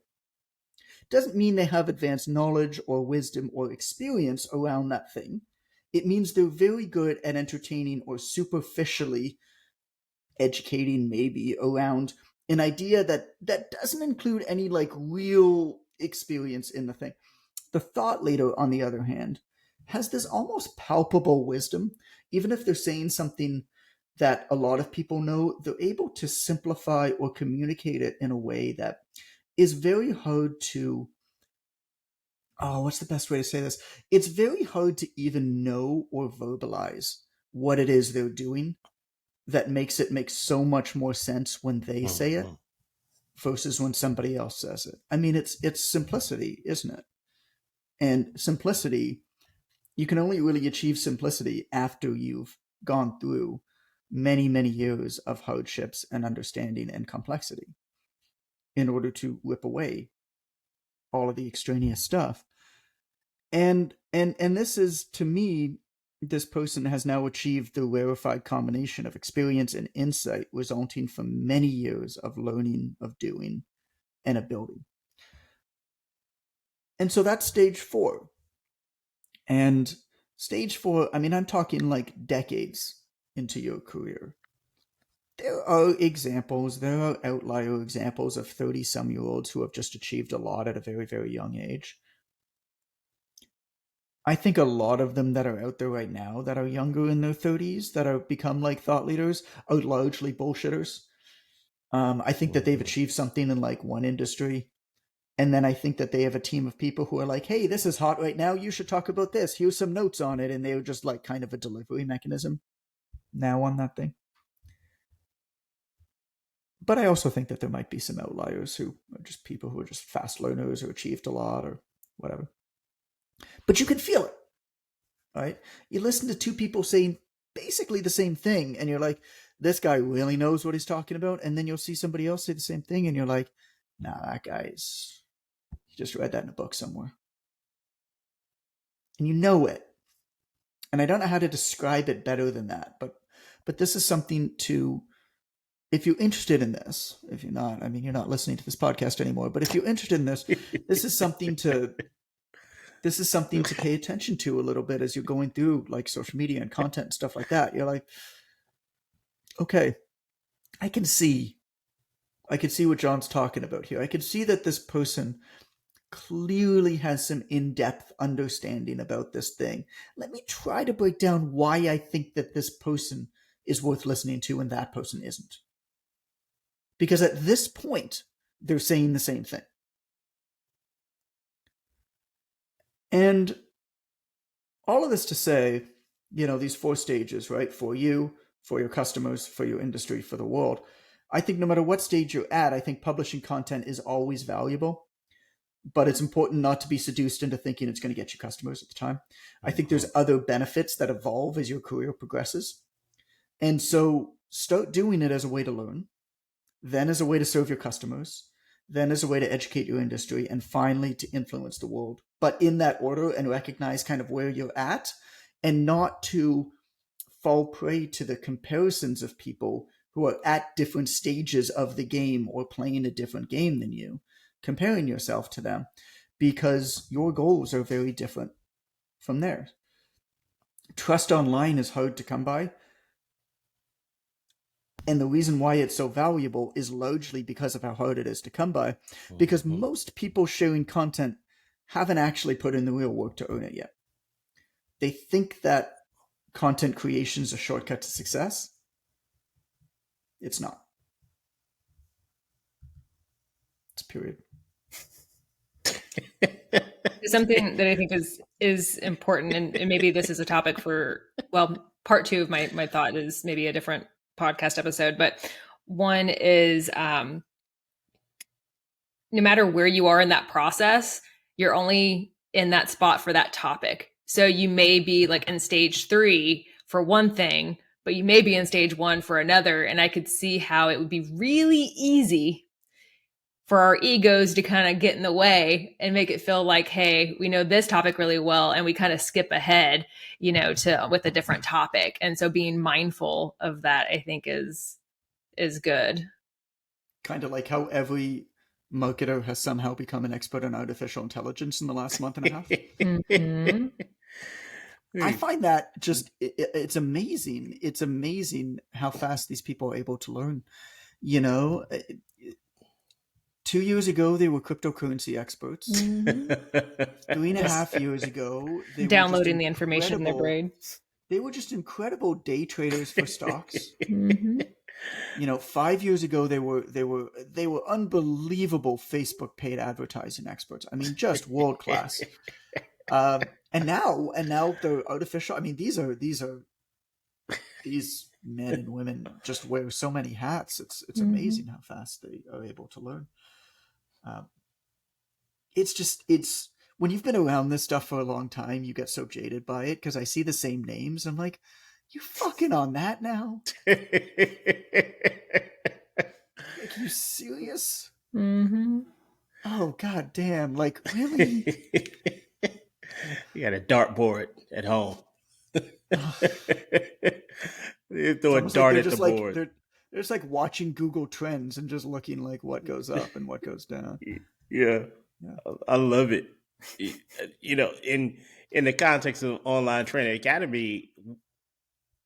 Doesn't mean they have advanced knowledge or wisdom or experience around that thing. It means they're very good at entertaining or superficially educating, maybe, around an idea that doesn't include any like real experience in the thing. The thought leader, on the other hand, has this almost palpable wisdom. Even if they're saying something that a lot of people know, they're able to simplify or communicate it in a way that is very hard to, what's the best way to say this? It's very hard to even know or verbalize what it is they're doing that makes it make so much more sense when they say it versus when somebody else says it. I mean, it's simplicity, isn't it? And simplicity, you can only really achieve simplicity after you've gone through many, many years of hardships and understanding and complexity in order to whip away all of the extraneous stuff. And this is, to me, this person has now achieved the rarefied combination of experience and insight resulting from many years of learning, of doing, and of building. And so that's stage 4. And stage 4, I mean, I'm talking like decades into your career. There are examples, there are outlier examples of 30-some-year-olds who have just achieved a lot at a very, very young age. I think a lot of them that are out there right now that are younger in their 30s, that are become like thought leaders, are largely bullshitters. I think that they've achieved something in like one industry. And then I think that they have a team of people who are like, hey, this is hot right now. You should talk about this. Here's some notes on it. And they're just like kind of a delivery mechanism now on that thing. But I also think that there might be some outliers who are just people who are just fast learners or achieved a lot or whatever. But you can feel it, right? You listen to two people saying basically the same thing, and you're like, this guy really knows what he's talking about. And then you'll see somebody else say the same thing, and you're like, nah, that guy's, he just read that in a book somewhere. And you know it. And I don't know how to describe it better than that, but this is something to if you're interested in this, if you're not, I mean, you're not listening to this podcast anymore, but if you're interested in this, this is something to pay attention to a little bit as you're going through like social media and content and stuff like that. You're like, okay, I can see what John's talking about here. I can see that this person clearly has some in-depth understanding about this thing. Let me try to break down why I think that this person is worth listening to and that person isn't. Because at this point, they're saying the same thing. And all of this to say, these 4 stages, right? For you, for your customers, for your industry, for the world. I think no matter what stage you're at, I think publishing content is always valuable. But it's important not to be seduced into thinking it's going to get you customers at the time. I think there's other benefits that evolve as your career progresses. And so start doing it as a way to learn, then as a way to serve your customers, then as a way to educate your industry, and finally to influence the world. But in that order, and recognize kind of where you're at, and not to fall prey to the comparisons of people who are at different stages of the game or playing a different game than you, comparing yourself to them, because your goals are very different from theirs. Trust online is hard to come by. And the reason why it's so valuable is largely because of how hard it is to come by. Because most people sharing content haven't actually put in the real work to earn it yet. They think that content creation is a shortcut to success. It's not. It's period. Something that I think is important, and maybe this is a topic for, part 2 of my thought is maybe a different podcast episode, but one is no matter where you are in that process, you're only in that spot for that topic. So you may be like in stage 3 for one thing, but you may be in stage 1 for another. And I could see how it would be really easy for our egos to kind of get in the way and make it feel like, hey, we know this topic really well, and we kind of skip ahead, with a different topic. And so being mindful of that, I think is good. Kind of like how every marketer has somehow become an expert on artificial intelligence in the last month and a half. Mm-hmm. I find that just, it's amazing. It's amazing how fast these people are able to learn. 2 years ago, they were cryptocurrency experts. Mm-hmm. 3.5 years ago, they downloading the information in their brain. They were just incredible day traders for stocks. Mm-hmm. 5 years ago, they were unbelievable Facebook paid advertising experts. I mean, just world class. And now the artificial. I mean, these men and women just wear so many hats. It's amazing how fast they are able to learn. It's when you've been around this stuff for a long time, you get so jaded by it because I see the same names. I'm like, you fucking on that now? Like, you serious? Mm-hmm. Oh, god damn. Like, really? You got a dartboard at home. They throw a dart at the board. They're just like watching Google Trends and just looking like what goes up and what goes down. Yeah. I love it. In the context of Online Training Academy,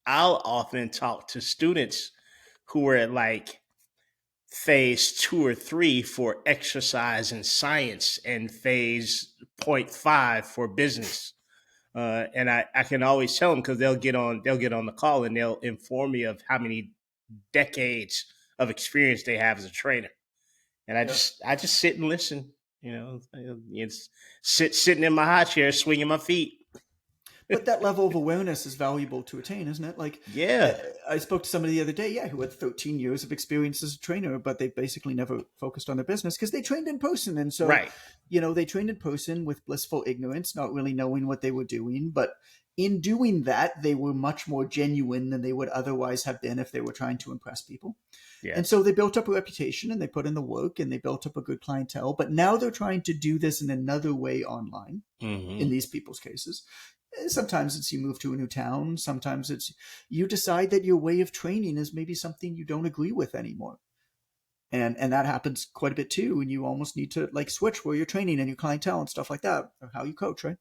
I'll often talk to students who are at like phase 2 or 3 for exercise and science and phase 0.5 for business. And I can always tell them, because they'll get on the call and they'll inform me of how many decades of experience they have as a trainer. And I just sit and listen, it's sitting in my high chair, swinging my feet. But that level of awareness is valuable to attain, isn't it? Like, yeah, I spoke to somebody the other day, who had 13 years of experience as a trainer, but they basically never focused on their business because they trained in person. And so, right. They trained in person with blissful ignorance, not really knowing what they were doing. But in doing that, they were much more genuine than they would otherwise have been if they were trying to impress people. Yeah. And so they built up a reputation and they put in the work and they built up a good clientele. But now they're trying to do this in another way online, in these people's cases. Sometimes it's you move to a new town. Sometimes it's you decide that your way of training is maybe something you don't agree with anymore. And that happens quite a bit too. And you almost need to like switch where you're training and your clientele and stuff like that, or how you coach, right?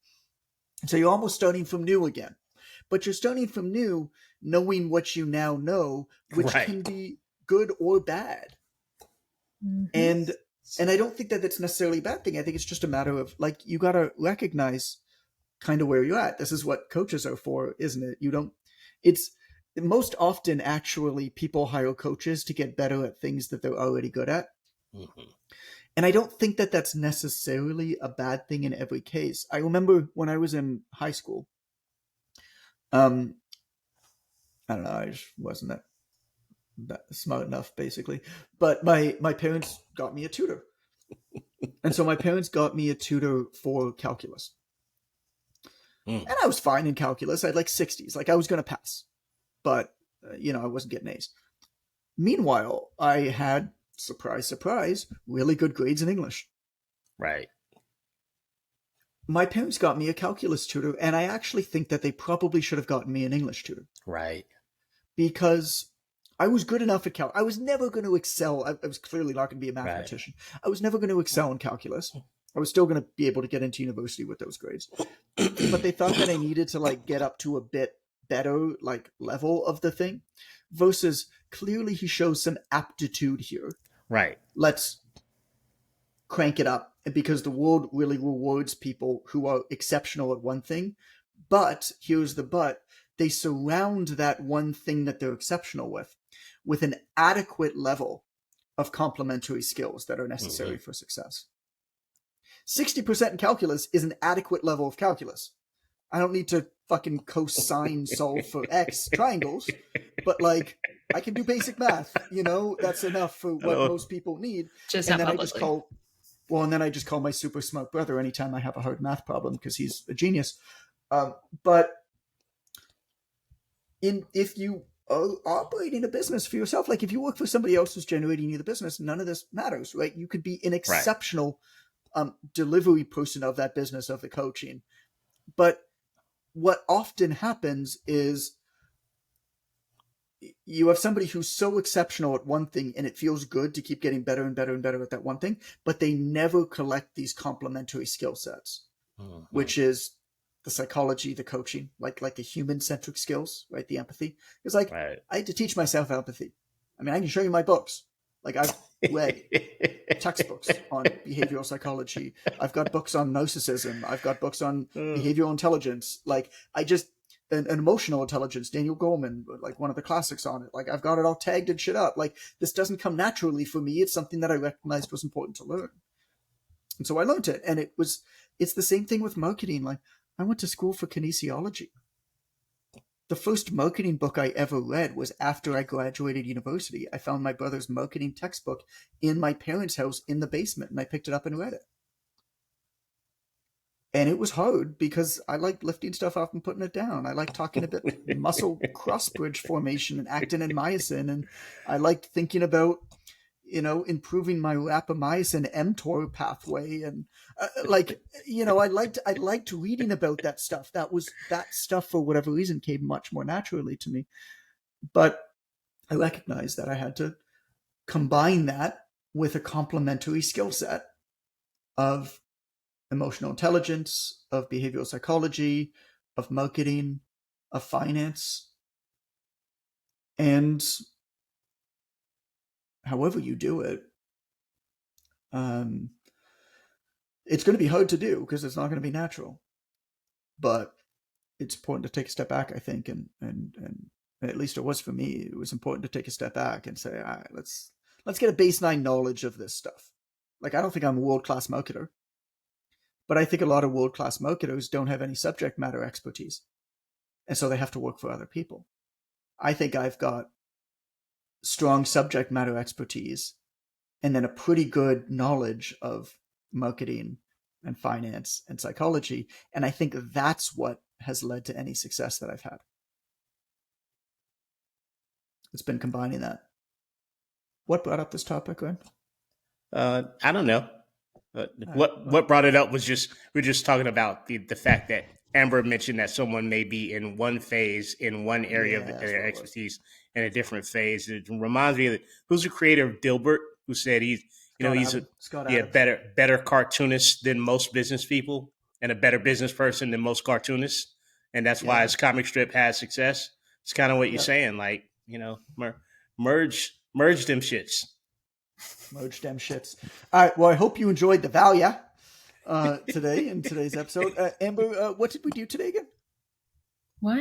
And so you're almost starting from new again. But you're starting from new, knowing what you now know, which can be good or bad. Mm-hmm. And I don't think that that's necessarily a bad thing. I think it's just a matter of like, you got to recognize kind of where you're at. This is what coaches are for, isn't it? It's most often actually people hire coaches to get better at things that they're already good at. Mm-hmm. And I don't think that that's necessarily a bad thing in every case. I remember when I was in high school, I don't know, I just wasn't that smart enough, basically. But my parents got me a tutor. And so my parents got me a tutor for calculus. And I was fine in calculus. I had like 60s. Like I was going to pass. But, I wasn't getting A's. Meanwhile, I had, surprise, surprise, really good grades in English. Right. My parents got me a calculus tutor, and I actually think that they probably should have gotten me an English tutor. Right. Because I was good enough at calculus. I was never going to excel. I was clearly not going to be a mathematician. Right. I was never going to excel in calculus. I was still going to be able to get into university with those grades. But they thought that I needed to like get up to a bit better like level of the thing, versus clearly he shows some aptitude here. Right. Let's crank it up, because the world really rewards people who are exceptional at one thing. But here's the but: they surround that one thing that they're exceptional with an adequate level of complementary skills that are necessary for success. 60% in calculus is an adequate level of calculus. I don't need to fucking cosine solve for X triangles, but like I can do basic math, that's enough for what most people need. Just and then I just call my super smart brother anytime I have a hard math problem, because he's a genius. But if you are operating a business for yourself, like if you work for somebody else who's generating you the business, none of this matters, right? You could be an exceptional delivery person of that business, of the coaching. But what often happens is you have somebody who's so exceptional at one thing, and it feels good to keep getting better and better and better at that one thing, but they never collect these complementary skill sets, which is the psychology, the coaching, like the human-centric skills, right? The empathy. It's like, I had to teach myself empathy. I mean, I can show you my books. Like I've read textbooks on behavioral psychology. I've got books on narcissism. I've got books on behavioral intelligence. Like an emotional intelligence, Daniel Goleman, like one of the classics on it. Like I've got it all tagged and shit up. Like this doesn't come naturally for me. It's something that I recognized was important to learn. And so I learned it. And it's the same thing with marketing. Like I went to school for kinesiology. The first marketing book I ever read was after I graduated university. I found my brother's marketing textbook in my parents' house in the basement, and I picked it up and read it. And it was hard because I like lifting stuff up and putting it down. I like talking about muscle cross bridge formation and actin and myosin. And I liked thinking about, improving my rapamycin mTOR pathway. And I liked reading about that stuff. That stuff, for whatever reason, came much more naturally to me. But I recognized that I had to combine that with a complementary skill set of emotional intelligence, of behavioral psychology, of marketing, of finance. And however you do it, it's going to be hard to do because it's not going to be natural. But it's important to take a step back, I think, and at least it was for me. It was important to take a step back and say, all right, let's get a baseline knowledge of this stuff. Like, I don't think I'm a world-class marketer, but I think a lot of world-class marketers don't have any subject matter expertise. And so they have to work for other people. I think I've got strong subject matter expertise and then a pretty good knowledge of marketing and finance and psychology. And I think that's what has led to any success that I've had. It's been combining that. What brought up this topic, Glenn? I don't know. What brought it up was we're just talking about the fact that Amber mentioned that someone may be in one phase, in one area of Yeah, that's their what it was. expertise, in a different phase. It reminds me of who's the creator of Dilbert, who said he's Scott a Adams. better cartoonist than most business people, and a better business person than most cartoonists, and that's why Yeah. his comic strip has success. It's kind of what you're Yep. saying, like, merge them shits. Merge them shits. All right. Well, I hope you enjoyed the value today in today's episode. Amber, what did we do today again? What?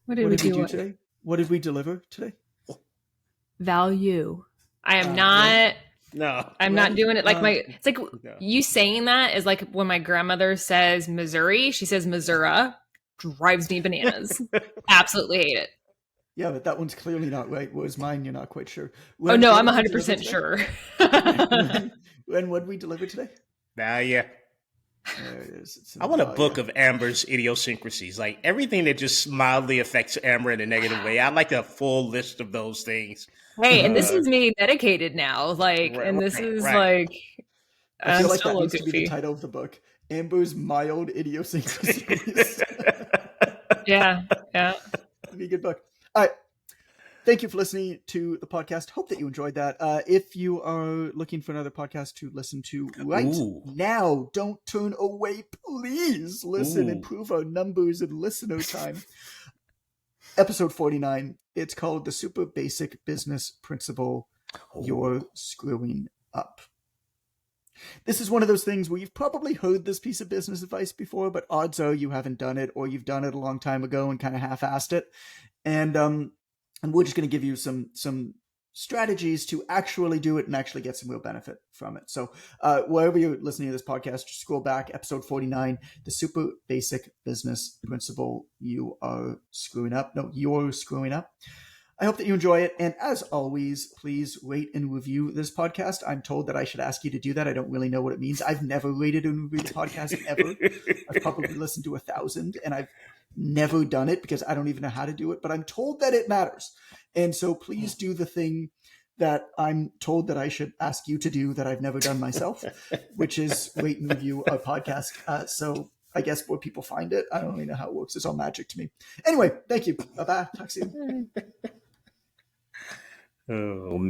What did What we did we do do? today? What did we deliver today? Value. I am Yeah. not. No, I'm not doing it like my. It's like no. you saying that is like when my grandmother says Missouri, she says Missouri. Drives me bananas. Absolutely hate it. Yeah, but that one's clearly not right. What was mine? You're not quite sure. Oh no, I'm what did we 100% deliver sure. today? When what did we deliver today? Yeah. There it is. It's in I want a the book value. of Amber's idiosyncrasies, like everything that just mildly affects Amber in a negative way. I'd like a full list of those things. Hey, and this is me medicated now. Like, and this is right. like, I I'm feel like still that a needs little to be the goofy. title of the book. Amber's mild idiosyncrasies. Yeah. It'd be a good book. All right. Thank you for listening to the podcast. Hope that you enjoyed that. If you are looking for another podcast to listen to right Ooh. now, don't turn away. Please listen, Ooh. improve our numbers and listener time. Episode 49. It's called The Super Basic Business Principle. You're Screwing Up. This is one of those things where you've probably heard this piece of business advice before, but odds are you haven't done it, or you've done it a long time ago and kind of half-assed it. And we're just going to give you some strategies to actually do it and actually get some real benefit from it. So wherever you're listening to this podcast, just scroll back, episode 49, the super basic business principle. You're screwing up. I hope that you enjoy it. And as always, please rate and review this podcast. I'm told that I should ask you to do that. I don't really know what it means. I've never rated and reviewed a podcast ever. I've probably listened to 1,000 and I've never done it because I don't even know how to do it, but I'm told that it matters. And so please do the thing that I'm told that I should ask you to do that I've never done myself, which is rate and review our podcast. So I guess where people find it, I don't really know how it works. It's all magic to me. Anyway, thank you. Bye-bye. Talk soon. Oh, man.